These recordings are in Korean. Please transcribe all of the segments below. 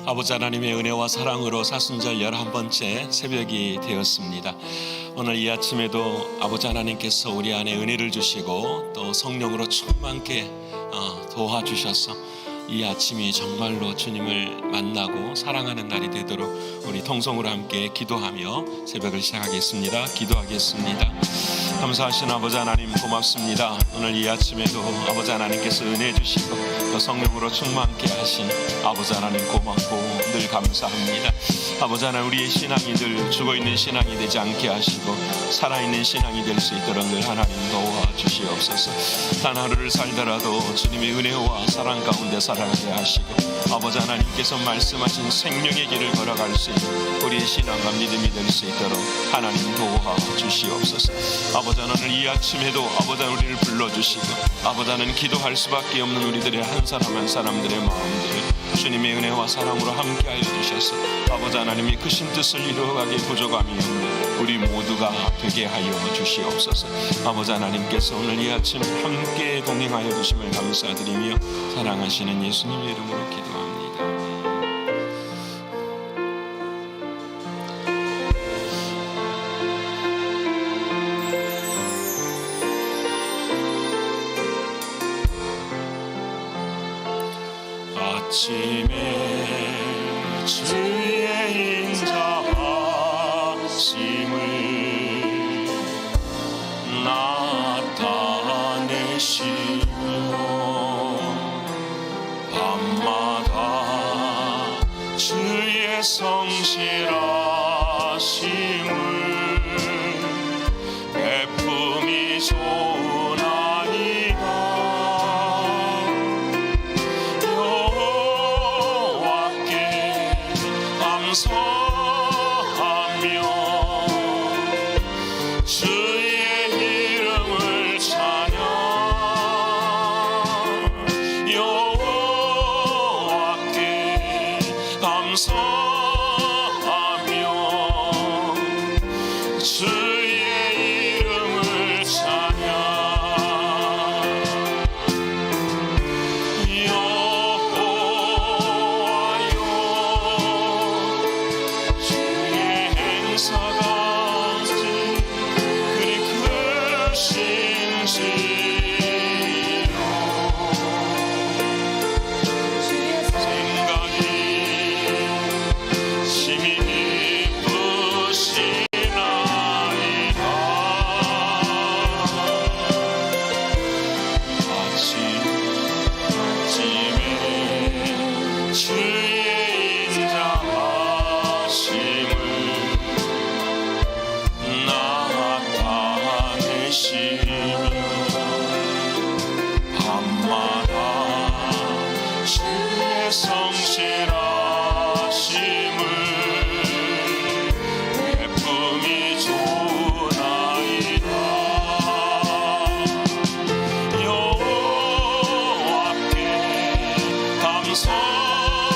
아버지 하나님의 은혜와 사랑으로 사순절 11번째 새벽이 되었습니다. 오늘 이 아침에도 아버지 하나님께서 우리 안에 은혜를 주시고 또 성령으로 충만케 도와주셔서 이 아침이 정말로 주님을 만나고 사랑하는 날이 되도록 우리 통성으로 함께 기도하며 새벽을 시작하겠습니다. 기도하겠습니다. 감사하신 아버지 하나님 고맙습니다. 오늘 이 아침에도 아버지 하나님께서 은혜 주시고 또 성령으로 충만케 하신 아버지 하나님 고맙고 늘 감사합니다. 아버지 하나님, 우리의 신앙이 늘 죽어있는 신앙이 되지 않게 하시고 살아있는 신앙이 될 수 있도록 늘 하나님 도와주시옵소서. 단 하루를 살더라도 주님의 은혜와 사랑 가운데 살아가게 하시고 아버지 하나님께서 말씀하신 생명의 길을 걸어갈 수 있는 우리의 신앙과 믿음이 될 수 있도록 하나님 도와주시옵소서. 아버지 하나님, 이 아침에도 아버지 하나님 우리를 불러주시고 아버지 하나님 기도할 수밖에 없는 우리들의 한 사람 한 사람들의 마음들 주님의 은혜와 사랑으로 함께하여 주셔서 아버지 하나님이 크신 뜻을 이루어가기에 부족함이 없는 우리 모두가 되게 하여 주시옵소서. 아버지 하나님께서 오늘 이 아침 함께 동행하여 주심을 감사드리며 사랑하시는 예수님의 이름으로 기도합니다. 아침에 주의 인자하심을 나타내시며 밤마다 주의 성실하심을 베품이 좋나이다.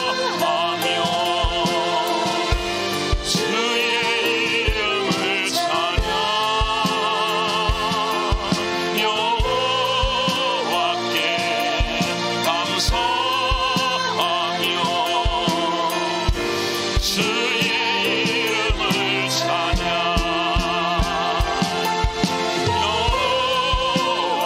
감사하며 주의 이름을 찬양 여호와께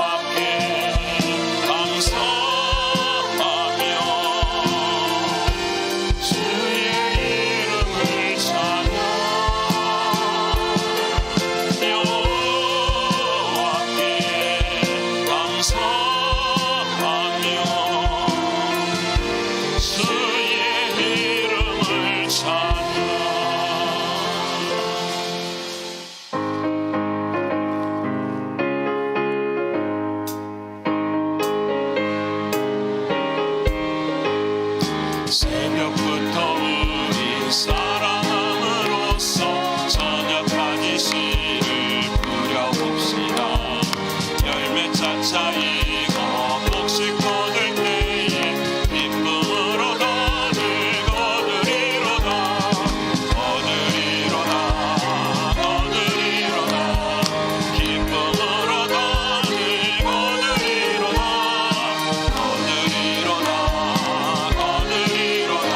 감사하며 주의 이름을 찬양 새벽부터 우리 사랑함으로써 저녁까지 씨를 뿌려봅시다. 열매 차차 익어 곡식 거둘 때에 기쁨으로 너를 거두리로다. 거두리로다 거두리로다 기쁨으로 너를 거두리로다. 거두리로다 거두리로다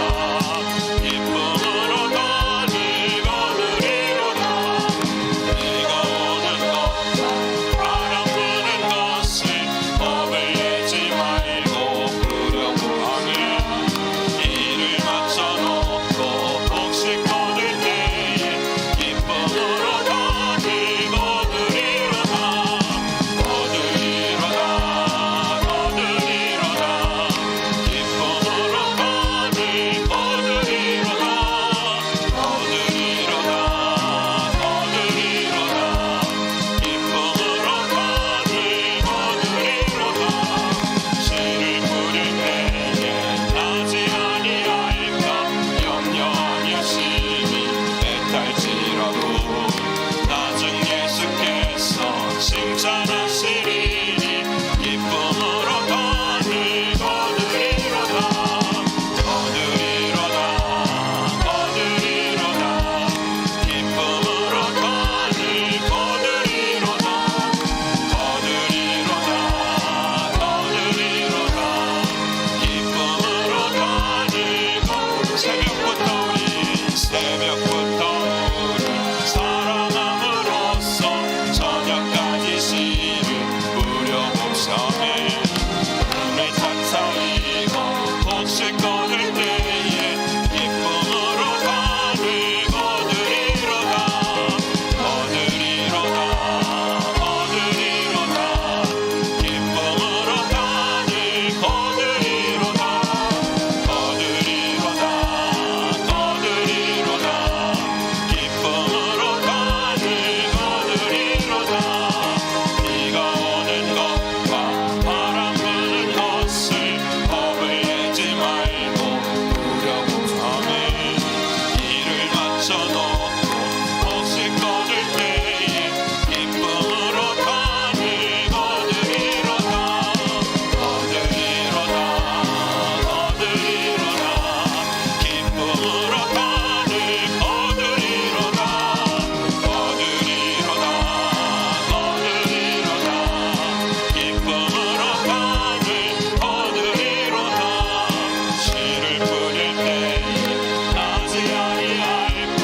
새벽부터 우리 사랑함으로써 저녁까지 씨를 뿌려봅시네. 눈을 차차이고 혹시 꺼낼 때에 기쁨으로 다들 거두리로다 거두리로다 거두리로다 기쁨으로 다들 거두리로다 거두리로다 거두리로다 기쁨으로 다들 거두리로다. 비가 오는 것과 바람 부는 것을 겁을 내지 말고 우려보삼에 이를 맞춰놓고 혹시 꺼질 때에 기쁨으로 다들 거두리로다 거두리로다 거두리로다 기쁨으로 다들 거두리로다 거두리로다 거두리로다 기쁨으로 다들 거두리로다. 씨를 뿌릴 때에 나지 아니할까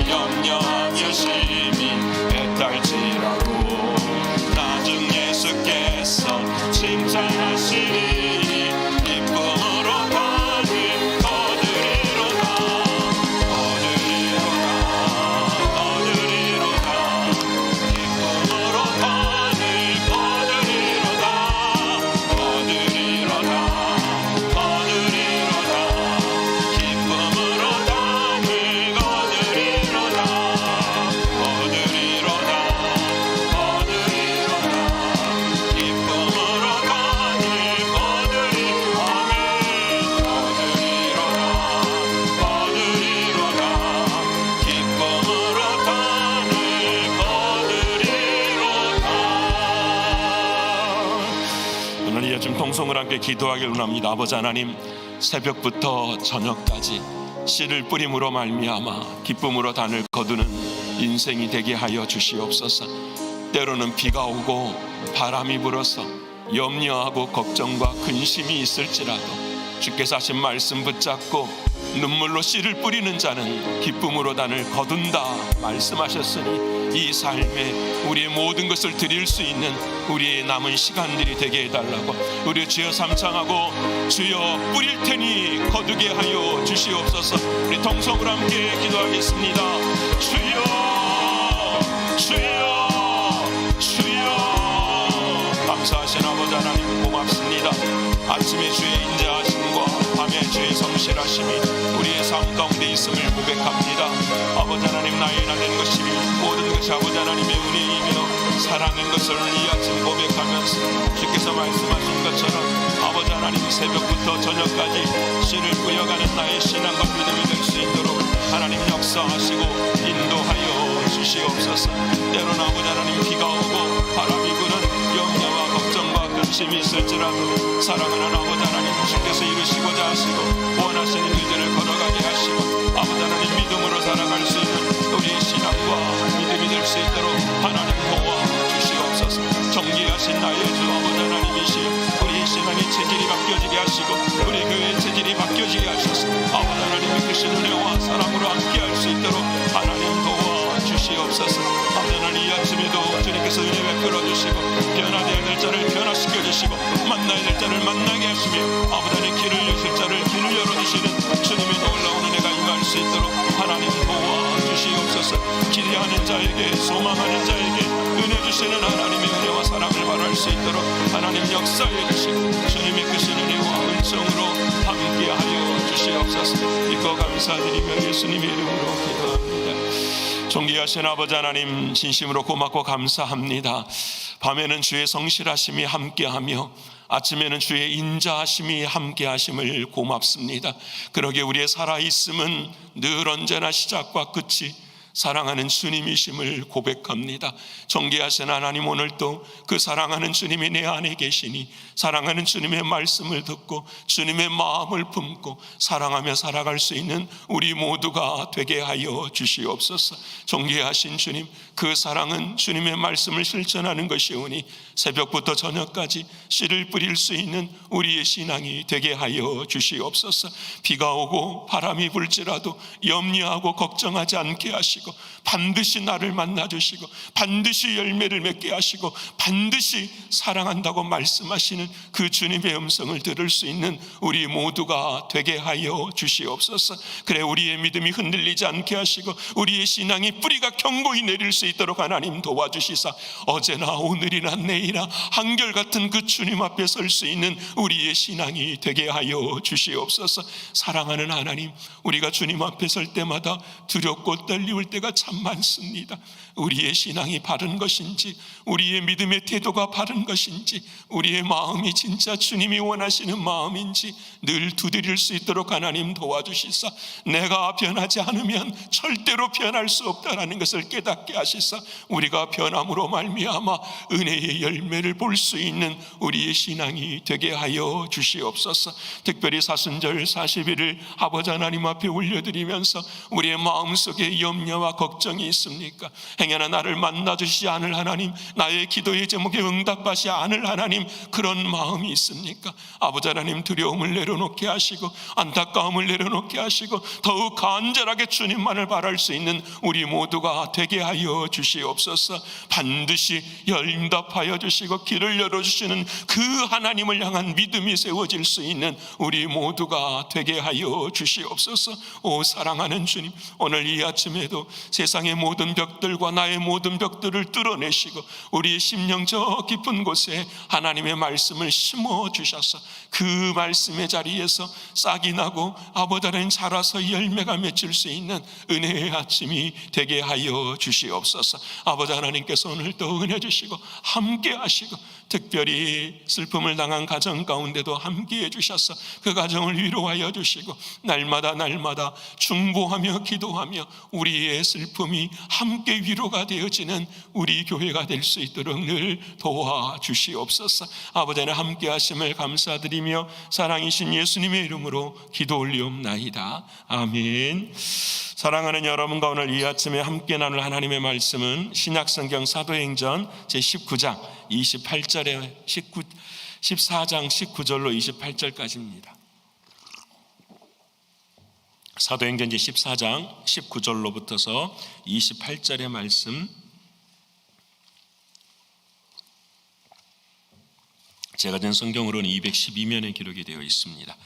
염려하며 심히 애달지라고 나중 예수께서 칭찬하시리니 기쁨으로 다들 거두리로다 거두리로다 거두리로다 기쁨으로 다들 거두리로다 거두리로다 거두리로다 기쁨으로 다들 거두리로다 거두리로다 거두리로다 기쁨으로 다들 거두리 아멘 거두리로다 거두리로다 기쁨으로 다들 거두리로다. 오늘 이 아침 통성을 함께 기도하길 원합니다. 아버지 하나님, 새벽부터 저녁까지 씨를 뿌림으로 말미암아 기쁨으로 단을 거두는 인생이 되게 하여 주시옵소서. 때로는 비가 오고 바람이 불어서 염려하고 걱정과 근심이 있을지라도 주께서 하신 말씀 붙잡고 눈물로 씨를 뿌리는 자는 기쁨으로 단을 거둔다 말씀하셨으니 이 삶에 우리의 모든 것을 드릴 수 있는 우리의 남은 시간들이 되게 해달라고 우리 주여 삼창하고 주여 뿌릴 테니 거두게 하여 주시옵소서. 우리 통성으로 함께 기도하겠습니다. 주여 주여 주여. 감사하신 아버지 하나님 고맙습니다. 아침에 주의 인자하심과 밤에 주의 성실하심이 우리의 삶 가운데 있음을 고백합니다. 아버지 하나님, 나의 나된 것이 모든 것이 아버지 하나님의 은혜이며 사랑인 것을 이 아침 고백하면서 주께서 말씀하신 것처럼 아버지 하나님, 새벽부터 저녁까지 씨를 뿌려가는 나의 신앙과 믿음이 될 수 있도록 하나님 역사하시고 인도하여 주시옵소서. 때로는 아버지 하나님, 비가 오고 바람이 부는 염려와 걱정과 근심이 있을지라도 사랑하는 아버지 하나님, 주께서 이루시고자 하시고 원하시는 일들을 걸어가게 하시고 아버지 하나님, 믿음으로 살아갈 수 있는 우리의 신앙과 믿음이 될 수 있도록 하나님 도와주시옵소서. 정기하신 나의 주 아버지 하나님이시여, 우리의 신앙의 체질이 바뀌어지게 하시고 우리 교회의 체질이 바뀌어지게 하셔서 아버지 하나님의 크신 은혜와 사랑으로 함께할 수 있도록 하나님 도와주시옵소서. 아버지 하나님, 이 아침에도 주님께서 은혜 베풀어 주시고 변화되어야 될 자를 변화시켜 주시고 만나야 될 자를 만나게 하시며 아버지 하나님, 길을 여실 자를 길을 열어주시는 주님의 놀라운 은혜가 임할 수 있도록 하나님 도와주시옵소서. 기대하는 자에게 소망하는 자에게 은혜 주시는 하나님의 은혜와 사랑을 바랄 수 있도록 하나님 역사해 주시고 주님의 크신 은혜와 은총으로 함께하여 주시옵소서. 믿고 감사드리며 예수님의 이름으로 기도합니다. 존귀하신 아버지 하나님, 진심으로 고맙고 감사합니다. 밤에는 주의 성실하심이 함께하며 아침에는 주의 인자하심이 함께하심을 고맙습니다. 그러게 우리의 살아있음은 늘 언제나 시작과 끝이 사랑하는 주님이심을 고백합니다. 존귀하신 하나님, 오늘도 그 사랑하는 주님이 내 안에 계시니 사랑하는 주님의 말씀을 듣고 주님의 마음을 품고 사랑하며 살아갈 수 있는 우리 모두가 되게 하여 주시옵소서. 존귀하신 주님, 그 사랑은 주님의 말씀을 실천하는 것이오니 새벽부터 저녁까지 씨를 뿌릴 수 있는 우리의 신앙이 되게 하여 주시옵소서. 비가 오고 바람이 불지라도 염려하고 걱정하지 않게 하시고 반드시 나를 만나주시고 반드시 열매를 맺게 하시고 반드시 사랑한다고 말씀하시는 그 주님의 음성을 들을 수 있는 우리 모두가 되게 하여 주시옵소서. 그래, 우리의 믿음이 흔들리지 않게 하시고 우리의 신앙이 뿌리가 견고히 내릴 수 있도록 하나님 도와주시사 어제나 오늘이나 내일이나 한결같은 그 주님 앞에 설 수 있는 우리의 신앙이 되게 하여 주시옵소서. 사랑하는 하나님, 우리가 주님 앞에 설 때마다 두렵고 떨리울 때가 참 많습니다. 우리의 신앙이 바른 것인지, 우리의 믿음의 태도가 바른 것인지, 우리의 마음이 진짜 주님이 원하시는 마음인지 늘 두드릴 수 있도록 하나님 도와주시사 내가 변하지 않으면 절대로 변할 수 없다라는 것을 깨닫게 하시사 우리가 변함으로 말미암아 은혜의 열매를 볼 수 있는 우리의 신앙이 되게 하여 주시옵소서. 특별히 사순절 40일을 아버지 하나님 앞에 올려드리면서 우리의 마음속에 염려와 걱정이 있습니까? 행여나 나를 만나주시지 않을 하나님, 나의 기도의 제목에 응답하시 않을 하나님, 그런 마음이 있습니까? 아버지 하나님, 두려움을 내려놓게 하시고 안타까움을 내려놓게 하시고 더욱 간절하게 주님만을 바랄 수 있는 우리 모두가 되게 하여 주시옵소서. 반드시 응답하여 주시고 길을 열어주시는 그 하나님을 향한 믿음이 세워질 수 있는 우리 모두가 되게 하여 주시옵소서. 오 사랑하는 주님, 오늘 이 아침에도 세상의 모든 벽들과 나의 모든 벽들을 뚫어내시고 우리의 심령 저 깊은 곳에 하나님의 말씀을 심어 주셔서 그 말씀의 자리에서 싹이 나고 아버지 하나님 자라서 열매가 맺힐 수 있는 은혜의 아침이 되게 하여 주시옵소서. 아버지 하나님께서 오늘도 은혜 주시고 함께 하시고 특별히 슬픔을 당한 가정 가운데도 함께 해주셔서 그 가정을 위로하여 주시고 날마다 중보하며 기도하며 우리의 슬픔이 함께 위로가 되어지는 우리 교회가 될 수 있도록 늘 도와주시옵소서. 아버지 하나님 함께 하심을 감사드리며 사랑이신 예수님의 이름으로 기도 올리옵나이다. 아멘. 사랑하는 여러분과 오늘 이 아침에 함께 나눌 하나님의 말씀은 신약성경 사도행전 제19장 28절에 14장 19절로 28절까지입니다. 사도행전 제14장 19절로부터서 28절의 말씀, 제가 된 성경으로는 212면에 기록이 되어 있습니다.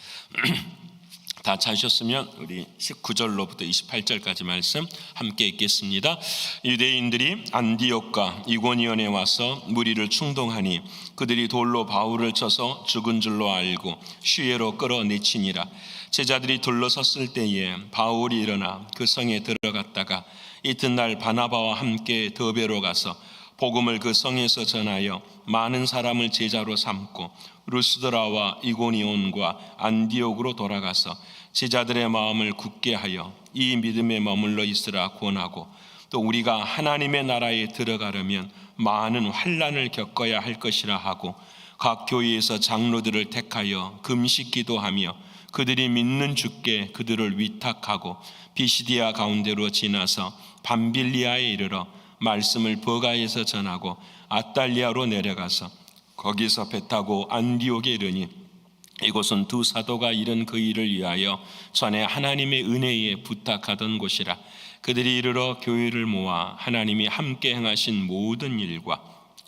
다 찾으셨으면 우리 19절로부터 28절까지 말씀 함께 읽겠습니다. 유대인들이 안디옥과 이고니온에 와서 무리를 충동하니 그들이 돌로 바울을 쳐서 죽은 줄로 알고 쉬회로 끌어내치니라. 제자들이 둘러섰을 때에 바울이 일어나 그 성에 들어갔다가 이튿날 바나바와 함께 더베로 가서 복음을 그 성에서 전하여 많은 사람을 제자로 삼고 루스드라와 이고니온과 안디옥으로 돌아가서 제자들의 마음을 굳게 하여 이 믿음에 머물러 있으라 권하고 또 우리가 하나님의 나라에 들어가려면 많은 환난을 겪어야 할 것이라 하고 각 교회에서 장로들을 택하여 금식 기도하며 그들이 믿는 주께 그들을 위탁하고 비시디아 가운데로 지나서 밤빌리아에 이르러 말씀을 버가에서 전하고 아달리아로 내려가서 거기서 배 타고 안디옥에 이르니 이곳은 두 사도가 이른 그 일을 위하여 전에 하나님의 은혜에 부탁하던 곳이라. 그들이 이르러 교회를 모아 하나님이 함께 행하신 모든 일과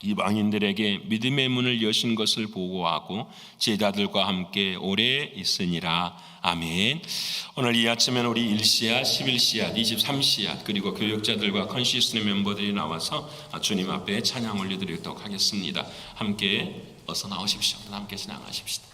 이방인들에게 믿음의 문을 여신 것을 보고하고 제자들과 함께 오래 있으니라. 아멘. 오늘 이 아침에는 우리 1시앗, 11시앗, 23시앗 그리고 교육자들과 컨시스턴 멤버들이 나와서 주님 앞에 찬양 올려드리도록 하겠습니다. 함께 어서 나오십시오. 함께 찬양하십시다.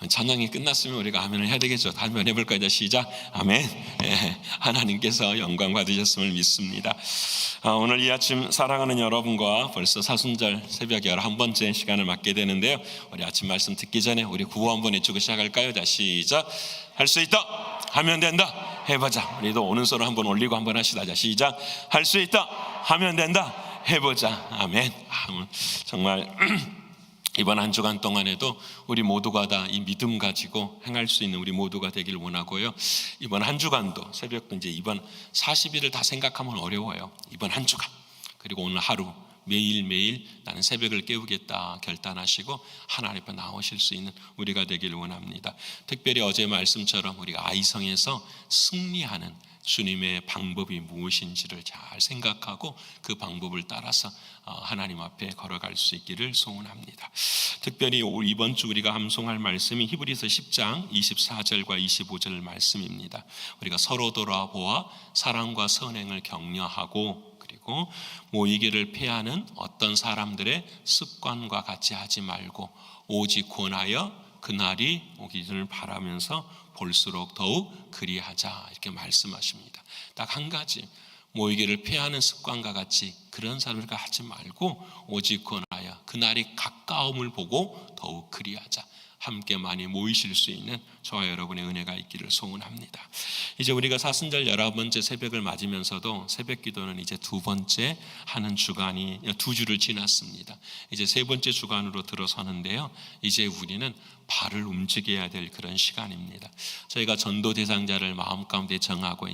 찬양이 끝났으면 우리가 아멘을 해야 되겠죠. 다시 한번 해볼까요? 이제 시작. 아멘. 하나님께서 영광 받으셨음을 믿습니다. 오늘 이 아침 사랑하는 여러분과 벌써 사순절 새벽 11번째 시간을 맞게 되는데요. 우리 아침 말씀 듣기 전에 우리 구호 한번 외치고 시작할까요? 자, 시작. 할 수 있다 하면 된다 해보자. 우리도 오는 손을 한번 올리고 한번 하시다. 자, 시작. 할 수 있다 하면 된다 해보자. 아멘. 정말 이번 한 주간 동안에도 우리 모두가 다 이 믿음 가지고 행할 수 있는 우리 모두가 되길 원하고요. 이번 한 주간도 새벽도 이제 이번 40일을 다 생각하면 어려워요. 이번 한 주간 그리고 오늘 하루 매일매일 나는 새벽을 깨우겠다 결단하시고 하나님 앞에 나오실 수 있는 우리가 되길 원합니다. 특별히 어제 말씀처럼 우리가 아이성에서 승리하는 주님의 방법이 무엇인지를 잘 생각하고 그 방법을 따라서 하나님 앞에 걸어갈 수 있기를 소원합니다. 특별히 이번 주 우리가 암송할 말씀이 히브리서 10장 24절과 25절 말씀입니다. 우리가 서로 돌아보아 사랑과 선행을 격려하고 그리고 모이기를 피하는 어떤 사람들의 습관과 같이 하지 말고 오직 권하여 그날이 오기를 바라면서 볼수록 더욱 그리하자 이렇게 말씀하십니다. 딱 한 가지 모이기를 피하는 습관과 같이 그런 사람들과 하지 말고 오직 권하여 그날이 가까움을 보고 더욱 그리하자. 함께 많이 모이실 수 있는 저와 여러분의 은혜가 있기를 소원합니다. 이제 우리가 사순절 11번째 새벽을 맞으면서도 새벽 기도는 이제 두 번째 하는 주간이 2주를 지났습니다. 이제 세 번째 주간으로 들어서는데요. 이제 우리는 발을 움직여야 될 그런 시간입니다. 저희가 전도 대상자를 마음 가운데 정하고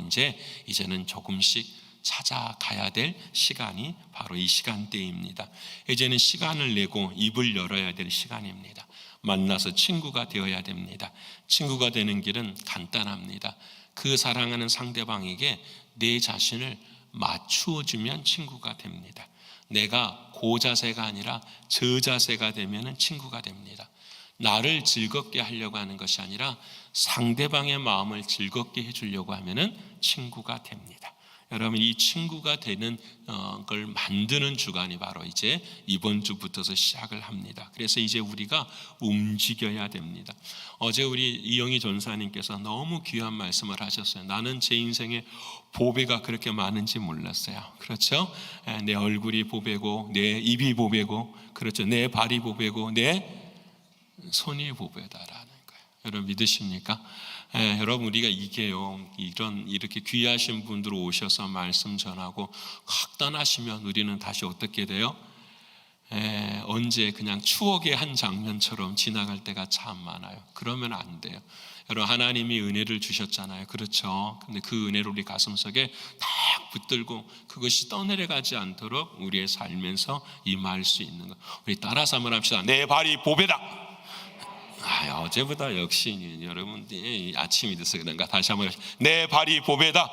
이제는 조금씩 찾아가야 될 시간이 바로 이 시간대입니다. 이제는 시간을 내고 입을 열어야 될 시간입니다. 만나서 친구가 되어야 됩니다. 친구가 되는 길은 간단합니다. 그 사랑하는 상대방에게 내 자신을 맞추어주면 친구가 됩니다. 내가 그 자세가 아니라 저 자세가 되면 친구가 됩니다. 나를 즐겁게 하려고 하는 것이 아니라 상대방의 마음을 즐겁게 해주려고 하면 친구가 됩니다. 여러분 이 친구가 되는 걸 만드는 주간이 바로 이제 이번 주부터서 시작을 합니다. 그래서 이제 우리가 움직여야 됩니다. 어제 우리 이영희 전사님께서 너무 귀한 말씀을 하셨어요. 나는 제 인생에 보배가 그렇게 많은지 몰랐어요. 그렇죠? 내 얼굴이 보배고 내 입이 보배고 그렇죠. 내 발이 보배고 내 손이 보배다라는 거예요. 여러분 믿으십니까? 여러분 우리가 이게요 이렇게 귀하신 분들 오셔서 말씀 전하고 확단하시면 우리는 다시 어떻게 돼요? 언제 그냥 추억의 한 장면처럼 지나갈 때가 참 많아요. 그러면 안 돼요. 여러분 하나님이 은혜를 주셨잖아요. 그렇죠? 근데 그 은혜를 우리 가슴속에 딱 붙들고 그것이 떠내려가지 않도록 우리의 삶에서 임할 수 있는 것. 우리 따라서 한번 합시다. 내 발이 보배다. 어제보다 역시 여러분 아침이 돼서 그런가 다시 한번 내 발이 보배다.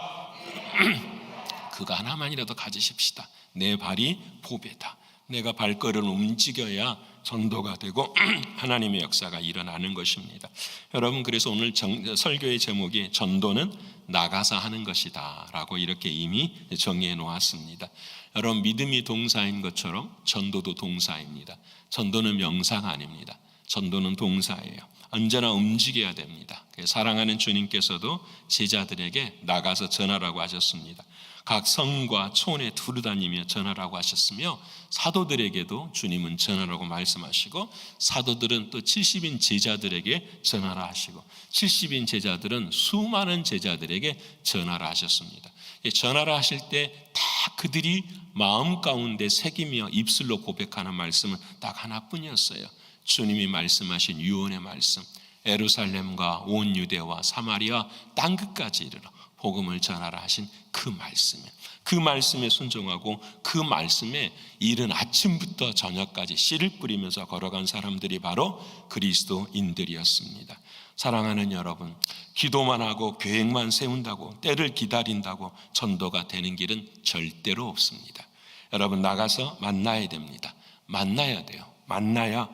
그거 하나만이라도 가지십시다. 내 발이 보배다. 내가 발걸음을 움직여야 전도가 되고 하나님의 역사가 일어나는 것입니다. 여러분 그래서 오늘 설교의 제목이 전도는 나가서 하는 것이다 라고 이렇게 이미 정의해 놓았습니다. 여러분 믿음이 동사인 것처럼 전도도 동사입니다. 전도는 명사가 아닙니다. 전도는 동사예요. 언제나 움직여야 됩니다. 사랑하는 주님께서도 제자들에게 나가서 전하라고 하셨습니다. 각 성과 촌에 두루다니며 전하라고 하셨으며 사도들에게도 주님은 전하라고 말씀하시고 사도들은 또 70인 제자들에게 전하라 하시고 70인 제자들은 수많은 제자들에게 전하라 하셨습니다. 전하라 하실 때 다 그들이 마음 가운데 새기며 입술로 고백하는 말씀은 딱 하나뿐이었어요. 주님이 말씀하신 유언의 말씀, 예루살렘과 온 유대와 사마리아 땅끝까지 이르러 복음을 전하라 하신 그 말씀이에요. 그 말씀에 순종하고 그 말씀에 이른 아침부터 저녁까지 씨를 뿌리면서 걸어간 사람들이 바로 그리스도인들이었습니다. 사랑하는 여러분, 기도만 하고 계획만 세운다고 때를 기다린다고 전도가 되는 길은 절대로 없습니다. 여러분 나가서 만나야 됩니다. 만나야 돼요. 만나야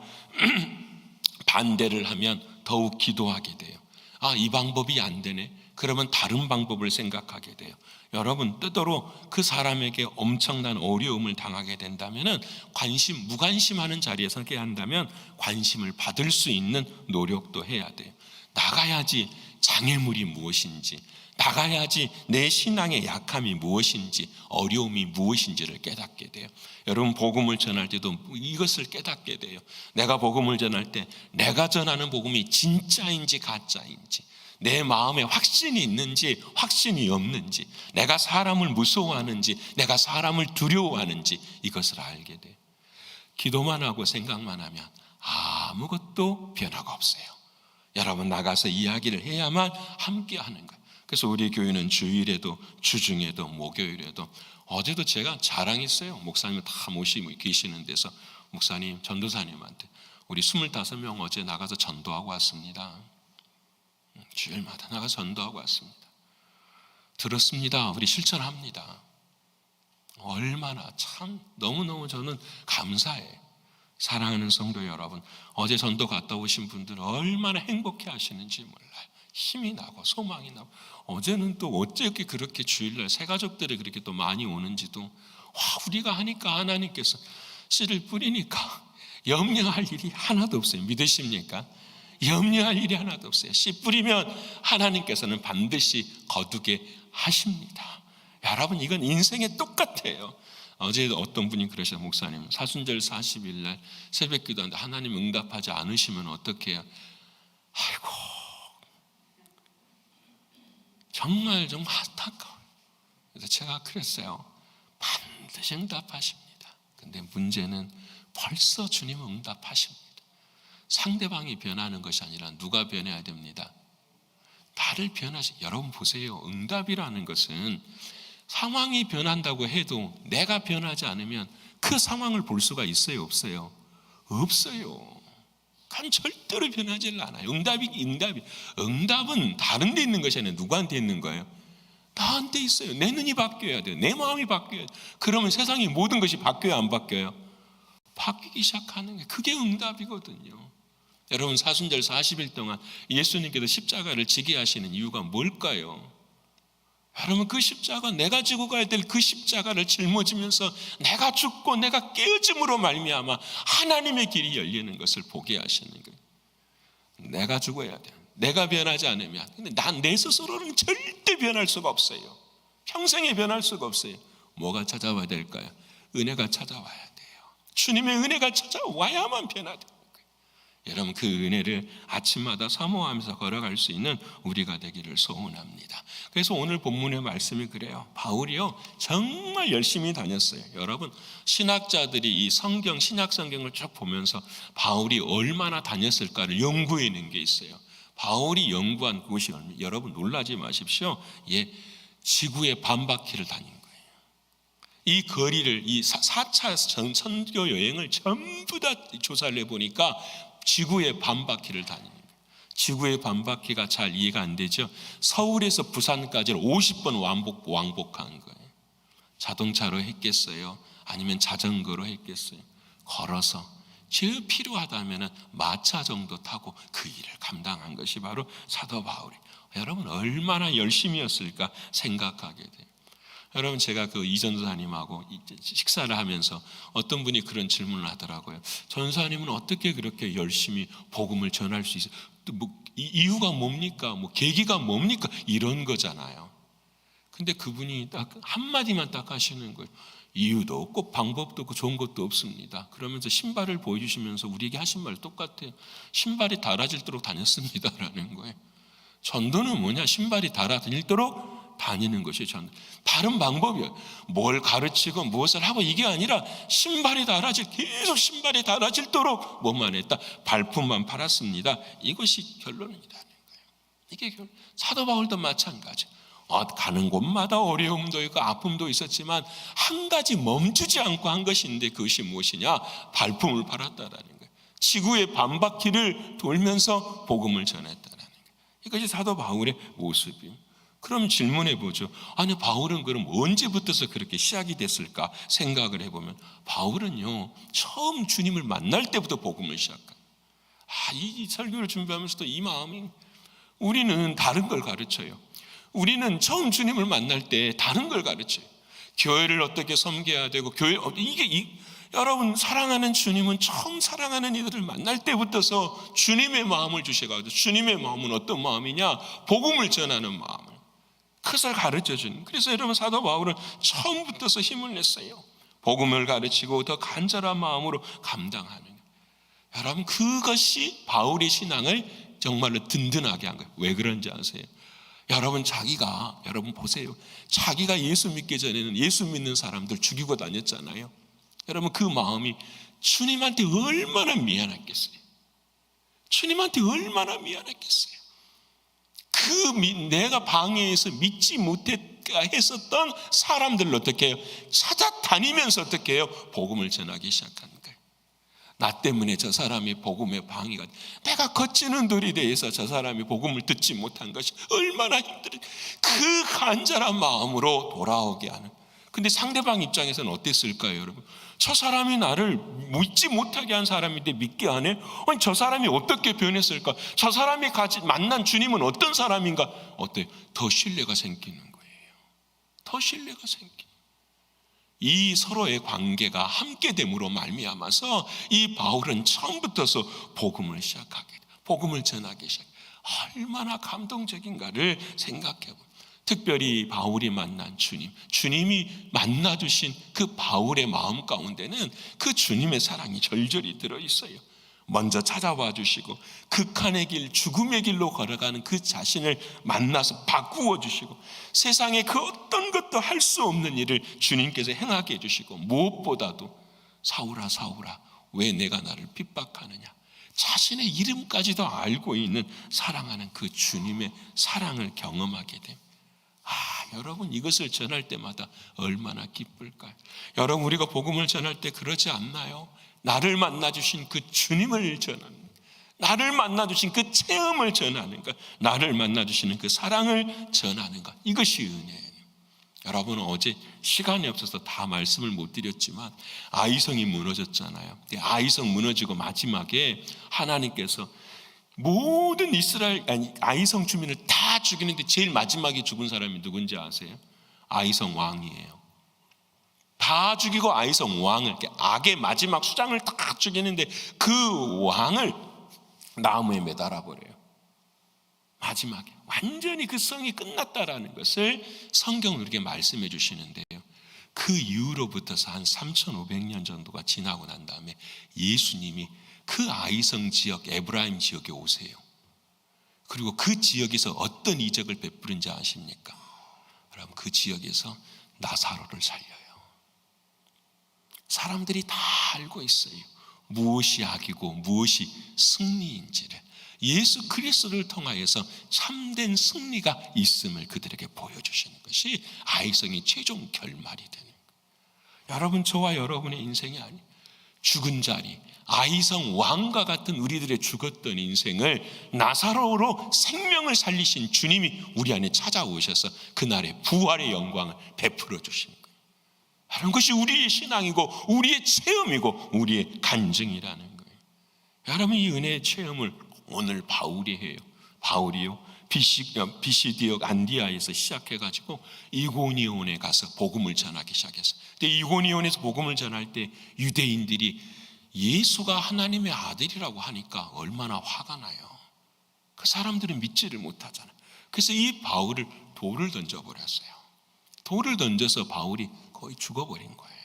반대를 하면 더욱 기도하게 돼요. 이 방법이 안 되네. 그러면 다른 방법을 생각하게 돼요. 여러분 때때로 그 사람에게 엄청난 어려움을 당하게 된다면 무관심하는 자리에서 하게 한다면 관심을 받을 수 있는 노력도 해야 돼요. 나가야지 장애물이 무엇인지, 나가야지 내 신앙의 약함이 무엇인지, 어려움이 무엇인지를 깨닫게 돼요. 여러분 복음을 전할 때도 이것을 깨닫게 돼요. 내가 복음을 전할 때 내가 전하는 복음이 진짜인지 가짜인지, 내 마음에 확신이 있는지 확신이 없는지, 내가 사람을 무서워하는지 내가 사람을 두려워하는지 이것을 알게 돼요. 기도만 하고 생각만 하면 아무것도 변화가 없어요. 여러분 나가서 이야기를 해야만 함께 하는 거예요. 그래서 우리 교회는 주일에도 주중에도 목요일에도, 어제도 제가 자랑했어요. 목사님을 다 모시고 계시는 데서 목사님, 전도사님한테 우리 25명 어제 나가서 전도하고 왔습니다. 주일마다 나가서 전도하고 왔습니다. 들었습니다. 우리 실천합니다. 얼마나 참 너무너무 저는 감사해요. 사랑하는 성도 여러분, 어제 전도 갔다 오신 분들 얼마나 행복해 하시는지 몰라요. 힘이 나고 소망이 나고, 어제는 또 어떻게 그렇게 주일날 새가족들이 그렇게 또 많이 오는지도, 우리가 하니까 하나님께서 씨를 뿌리니까 염려할 일이 하나도 없어요. 믿으십니까? 염려할 일이 하나도 없어요. 씨 뿌리면 하나님께서는 반드시 거두게 하십니다. 여러분 이건 인생에 똑같아요. 어제 어떤 분이 그러셔요. 목사님, 사순절 40일 날 새벽 기도하는데 하나님 응답하지 않으시면 어떻게 해요? 아이고 정말 좀 안타까워요. 그래서 제가 그랬어요. 반드시 응답하십니다. 근데 문제는 벌써 주님은 응답하십니다. 상대방이 변하는 것이 아니라 누가 변해야 됩니다. 나를 여러분 보세요. 응답이라는 것은 상황이 변한다고 해도 내가 변하지 않으면 그 상황을 볼 수가 있어요, 없어요? 없어요. 그건 절대로 변하지 않아요. 응답은 다른 데 있는 것이 아니라 누구한테 있는 거예요? 나한테 있어요. 내 눈이 바뀌어야 돼요. 내 마음이 바뀌어야 돼요. 그러면 세상의 모든 것이 바뀌어요, 안 바뀌어요? 바뀌기 시작하는 게 그게 응답이거든요. 여러분 사순절 40일 동안 예수님께서 십자가를 지게 하시는 이유가 뭘까요? 여러분 그 십자가, 내가 지고 가야 될 그 십자가를 짊어지면서 내가 죽고 내가 깨어짐으로 말미암아 하나님의 길이 열리는 것을 보게 하시는 거예요. 내가 죽어야 돼요. 내가 변하지 않으면. 근데 내 스스로는 절대 변할 수가 없어요. 평생에 변할 수가 없어요. 뭐가 찾아와야 될까요? 은혜가 찾아와야 돼요. 주님의 은혜가 찾아와야만 변화돼요. 여러분 그 은혜를 아침마다 사모하면서 걸어갈 수 있는 우리가 되기를 소원합니다. 그래서 오늘 본문의 말씀이 그래요. 바울이요 정말 열심히 다녔어요. 여러분 신학자들이 이 성경, 신약 성경을 쭉 보면서 바울이 얼마나 다녔을까를 연구해낸 게 있어요. 바울이 연구한 곳이 여러분 놀라지 마십시오. 지구의 반바퀴를 다닌 거예요. 이 거리를, 이 4차 선교 여행을 전부 다 조사를 해보니까 지구의 반바퀴를 다니는 거예요. 지구의 반바퀴가 잘 이해가 안 되죠. 서울에서 부산까지를 50번 왕복한 거예요. 자동차로 했겠어요? 아니면 자전거로 했겠어요? 걸어서 저 필요하다면 마차 정도 타고 그 일을 감당한 것이 바로 사도 바울이에요. 여러분 얼마나 열심히였을까 생각하게 돼요. 여러분 제가 그 이전사님하고 식사를 하면서 어떤 분이 그런 질문을 하더라고요. 전사님은 어떻게 그렇게 열심히 복음을 전할 수 있어요? 또 이유가 뭡니까? 계기가 뭡니까? 이런 거잖아요. 근데 그분이 딱 한마디만 딱 하시는 거예요. 이유도 없고 방법도 없고 좋은 것도 없습니다. 그러면서 신발을 보여주시면서 우리에게 하신 말 똑같아요. 신발이 닳아질도록 다녔습니다라는 거예요. 전도는 뭐냐? 신발이 닳아질도록 다니는 것이 전도. 다른 방법이에요. 뭘 가르치고 무엇을 하고 이게 아니라 계속 신발이 닳아질도록 뭐만 했다? 발품만 팔았습니다. 이것이 결론이라는 거예요. 이게 사도 바울도 마찬가지. 가는 곳마다 어려움도 있고 아픔도 있었지만 한 가지 멈추지 않고 한 것인데 그것이 무엇이냐? 발품을 팔았다라는 거예요. 지구의 반바퀴를 돌면서 복음을 전했다라는 거예요. 이것이 사도 바울의 모습이에요. 그럼 질문해 보죠. 아니 바울은 그럼 언제부터서 그렇게 시작이 됐을까 생각을 해보면 바울은요 처음 주님을 만날 때부터 복음을 시작한. 이 설교를 준비하면서도 이 마음이, 우리는 다른 걸 가르쳐요. 우리는 처음 주님을 만날 때 다른 걸 가르쳐요. 교회를 어떻게 섬겨야 되고, 여러분, 사랑하는 주님은 처음 사랑하는 이들을 만날 때부터서 주님의 마음을 주셔가지고, 주님의 마음은 어떤 마음이냐? 복음을 전하는 마음을, 그것을 가르쳐주는. 그래서 여러분, 사도 바울은 처음부터서 힘을 냈어요. 복음을 가르치고 더 간절한 마음으로 감당하는 거예요. 여러분, 그것이 바울의 신앙을 정말로 든든하게 한 거예요. 왜 그런지 아세요? 여러분 보세요. 자기가 예수 믿기 전에는 예수 믿는 사람들 죽이고 다녔잖아요. 여러분, 그 마음이 주님한테 얼마나 미안했겠어요. 주님한테 얼마나 미안했겠어요. 내가 방해해서 믿지 못했었던 사람들을 어떻게 해요? 찾아다니면서 어떻게 해요? 복음을 전하기 시작하는 거예요. 나 때문에 저 사람이 복음의 방해가, 내가 거치는 돌이 대해서 저 사람이 복음을 듣지 못한 것이 얼마나 힘들어. 그 간절한 마음으로 돌아오게 하는. 근데 상대방 입장에서는 어땠을까요, 여러분? 저 사람이 나를 믿지 못하게 한 사람인데 믿게 하네? 아니, 저 사람이 어떻게 변했을까? 저 사람이 만난 주님은 어떤 사람인가? 어때요? 더 신뢰가 생기는 거예요. 더 신뢰가 생기는. 이 서로의 관계가 함께됨으로 말미암아서 이 바울은 처음부터서 복음을 시작하게 돼. 복음을 전하기 시작. 얼마나 감동적인가를 생각해보면, 특별히 바울이 만난 주님이 만나주신 그 바울의 마음 가운데는 그 주님의 사랑이 절절히 들어있어요. 먼저 찾아와 주시고 극한의 길, 죽음의 길로 걸어가는 그 자신을 만나서 바꾸어 주시고, 세상에 그 어떤 것도 할 수 없는 일을 주님께서 행하게 해주시고, 무엇보다도 사울아 사울아 왜 내가 나를 핍박하느냐, 자신의 이름까지도 알고 있는 사랑하는 그 주님의 사랑을 경험하게 됩니다. 여러분, 이것을 전할 때마다 얼마나 기쁠까요? 여러분, 우리가 복음을 전할 때 그러지 않나요? 나를 만나주신 그 주님을 전하는, 나를 만나주신 그 체험을 전하는 것, 나를 만나주시는 그 사랑을 전하는 것, 이것이 은혜예요. 여러분은 어제 시간이 없어서 다 말씀을 못 드렸지만 아이성이 무너졌잖아요. 아이성 무너지고 마지막에 하나님께서 모든 아이성 주민을 다 죽이는데 제일 마지막에 죽은 사람이 누군지 아세요? 아이성 왕이에요. 다 죽이고 아이성 왕을, 악의 마지막 수장을 딱 죽이는데 그 왕을 나무에 매달아 버려요. 마지막에 완전히 그 성이 끝났다라는 것을 성경은 이렇게 말씀해 주시는데요. 그 이후로부터서 한 3,500년 정도가 지나고 난 다음에 예수님이 그 아이성 지역, 에브라임 지역에 오세요. 그리고 그 지역에서 어떤 이적을 베푸는지 아십니까? 여러분, 그 지역에서 나사로를 살려요. 사람들이 다 알고 있어요. 무엇이 악이고 무엇이 승리인지를. 예수 그리스도를 통하여서 참된 승리가 있음을 그들에게 보여주시는 것이 아이성의 최종 결말이 되는 거예요. 여러분, 저와 여러분의 인생이 아니에요. 죽은 자리, 아이성 왕과 같은 우리들의 죽었던 인생을 나사로로 생명을 살리신 주님이 우리 안에 찾아오셔서 그날의 부활의 영광을 베풀어 주시는 거예요. 이런 것이 우리의 신앙이고 우리의 체험이고 우리의 간증이라는 거예요. 여러분, 이 은혜의 체험을 오늘 바울이 해요. 바울이요, 비시디역 안디아에서 시작해가지고 이고니온에 가서 복음을 전하기 시작했어요. 근데 이고니온에서 복음을 전할 때 유대인들이 예수가 하나님의 아들이라고 하니까 얼마나 화가 나요. 그 사람들은 믿지를 못하잖아요. 그래서 이 바울을 돌을 던져버렸어요. 돌을 던져서 바울이 거의 죽어버린 거예요.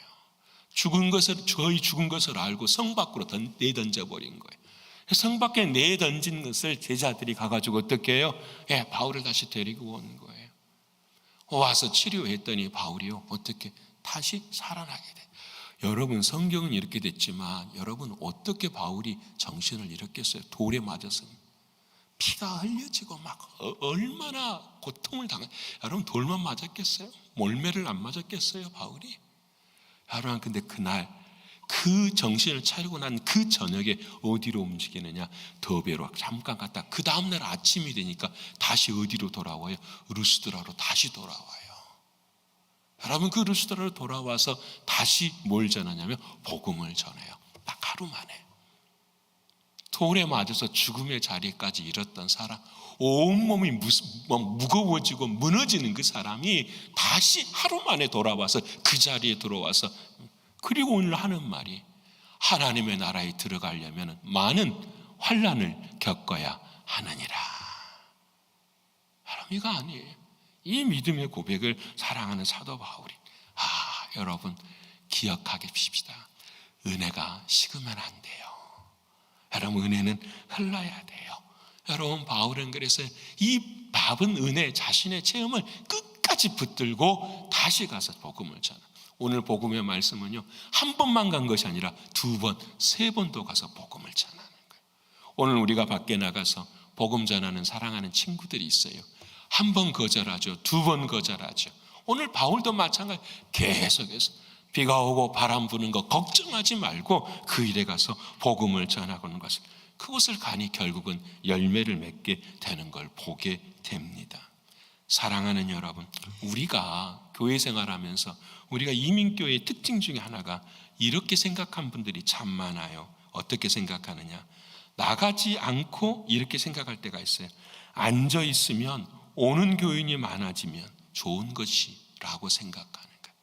거의 죽은 것을 알고 성 밖으로 내던져버린 거예요. 성 밖에 내던진 것을 제자들이 가가지고 어떻게 해요? 바울을 다시 데리고 오는 거예요. 와서 치료했더니 바울이요, 어떻게 다시 살아나게 돼. 여러분, 성경은 이렇게 됐지만 여러분, 어떻게 바울이 정신을 잃었겠어요? 돌에 맞아서 피가 흘려지고 막 얼마나 고통을 당해. 여러분, 돌만 맞았겠어요? 몰매를 안 맞았겠어요, 바울이? 여러분, 근데 그날 그 정신을 차리고 난 그 저녁에 어디로 움직이느냐? 더베로 잠깐 갔다 그 다음날 아침이 되니까 다시 어디로 돌아와요? 루스드라로 다시 돌아와요. 여러분, 그 루스드라로 돌아와서 다시 뭘 전하냐면 복음을 전해요. 딱 하루 만에 돌에 맞아서 죽음의 자리까지 이뤘던 사람, 온몸이 무거워지고 무너지는 그 사람이 다시 하루 만에 돌아와서 그 자리에 들어와서, 그리고 오늘 하는 말이 하나님의 나라에 들어가려면 많은 환난을 겪어야 하느니라. 사람이가 아니에요. 이 믿음의 고백을 사랑하는 사도 바울이, 여러분 기억하게 십시다. 은혜가 식으면 안 돼요. 여러분 은혜는 흘러야 돼요. 여러분 바울은 그래서 이 밥은 은혜 자신의 체험을 끝까지 붙들고 다시 가서 복음을 전하. 오늘 복음의 말씀은요, 한 번만 간 것이 아니라 2번, 3번도 가서 복음을 전하는 거예요. 오늘 우리가 밖에 나가서 복음 전하는 사랑하는 친구들이 있어요. 한 번 거절하죠. 2번 거절하죠. 오늘 바울도 마찬가지, 계속해서 비가 오고 바람 부는 거 걱정하지 말고 그 일에 가서 복음을 전하고는 것을, 그것을 가니 결국은 열매를 맺게 되는 걸 보게 됩니다. 사랑하는 여러분, 우리가 교회 생활하면서 우리가 이민교회의 특징 중에 하나가 이렇게 생각한 분들이 참 많아요. 어떻게 생각하느냐, 나가지 않고 이렇게 생각할 때가 있어요. 앉아 있으면 오는 교인이 많아지면 좋은 것이라고 생각하는 거예요.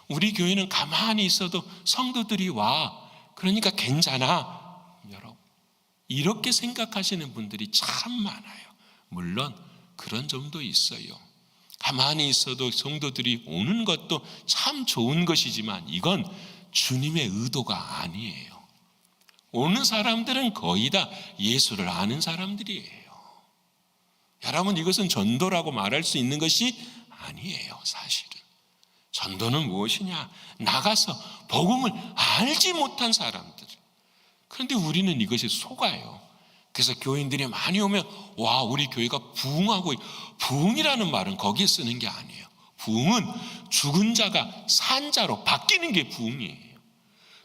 우리 교회는 가만히 있어도 성도들이 와, 그러니까 괜찮아. 여러분, 이렇게 생각하시는 분들이 참 많아요. 물론 그런 점도 있어요. 가만히 있어도 성도들이 오는 것도 참 좋은 것이지만 이건 주님의 의도가 아니에요. 오는 사람들은 거의 다 예수를 아는 사람들이에요. 여러분, 이것은 전도라고 말할 수 있는 것이 아니에요. 사실은 전도는 무엇이냐, 나가서 복음을 알지 못한 사람들. 그런데 우리는 이것이 속아요. 그래서 교인들이 많이 오면 와, 우리 교회가 부흥하고, 부흥이라는 말은 거기에 쓰는 게 아니에요. 부흥은 죽은 자가 산 자로 바뀌는 게 부흥이에요.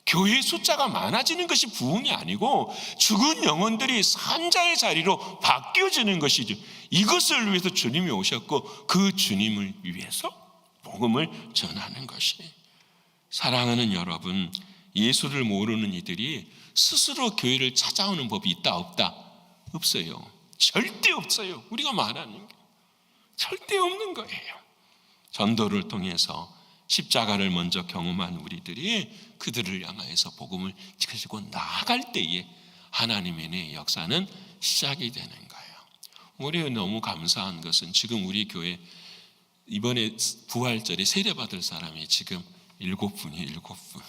교회의 숫자가 많아지는 것이 부흥이 아니고 죽은 영혼들이 산 자의 자리로 바뀌어지는 것이죠. 이것을 위해서 주님이 오셨고 그 주님을 위해서 복음을 전하는 것이. 사랑하는 여러분, 예수를 모르는 이들이 스스로 교회를 찾아오는 법이 있다 없다? 없어요. 절대 없어요. 우리가 말하는 게 절대 없는 거예요. 전도를 통해서 십자가를 먼저 경험한 우리들이 그들을 향하여서 복음을 지키고 나아갈 때에 하나님의 역사는 시작이 되는 거예요. 우리 너무 감사한 것은 지금 우리 교회 이번에 부활절에 세례받을 사람이 지금 7분이 7분.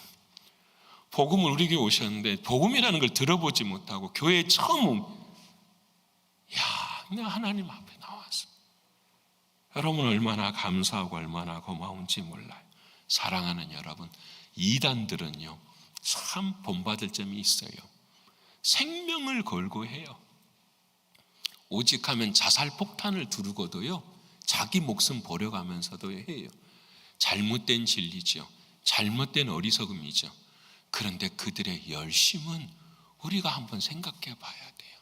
복음을 우리 교회 오셨는데 복음이라는 걸 들어보지 못하고 교회에 처음 내가 하나님 앞에 나왔어. 여러분 얼마나 감사하고 얼마나 고마운지 몰라요. 사랑하는 여러분, 이단들은요 참 본받을 점이 있어요. 생명을 걸고 해요. 오직 하면 자살폭탄을 두르고도요 자기 목숨 버려가면서도 해요. 잘못된 진리죠. 잘못된 어리석음이죠. 그런데 그들의 열심은 우리가 한번 생각해 봐야 돼요.